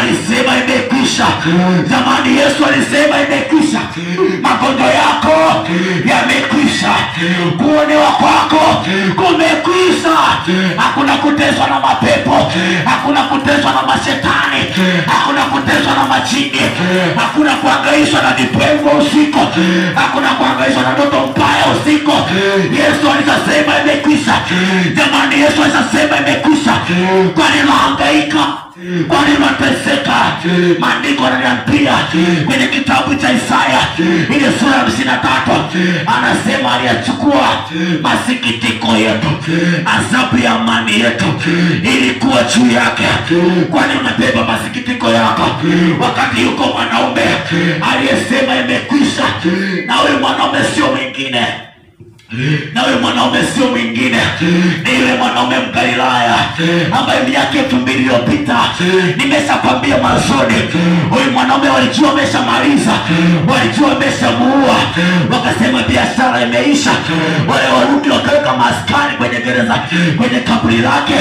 alisema imekwisha. Jamani, Yesu alisema imekwisha. Magonjwa yako yamekwisha. Kuonewa kwako kumekwisha. Hakuna kuteswa na mapepo, hakuna kuteswa na mashetani, hakuna kuteswa na majini, hakuna kuhangaishwa na vipepo usiku, hakuna kuhangaishwa na ndoto mbaya usiku. Yesu alisema imekwisha. Jamani, Yesu alisema imekwisha. Kwa nini unahangaika? Kwa nini unateseka? Maandiko yananiambia kwenye kitabu cha Isaya ile sura ya 53 anasema aliyachukua masikitiko yetu, adhabu ya amani yetu ilikuwa juu yake. Kwa nini unabeba masikitiko yako wakati yuko mwanaume aliyesema imekwisha? Na huyu mwanaume sio mwingine, na wewe mwanaume sio mwingine, ni yule mwanaume Mgalilaya ambaye miaka 2000 iliyopita nimeshakwambia mazoni, huyu mwanaume walijua ameshamaliza, walijua ameshamuua, wakasema biashara imeisha. Wale warudi wakaweka maskani kwenye gereza, kwenye kaburi lake,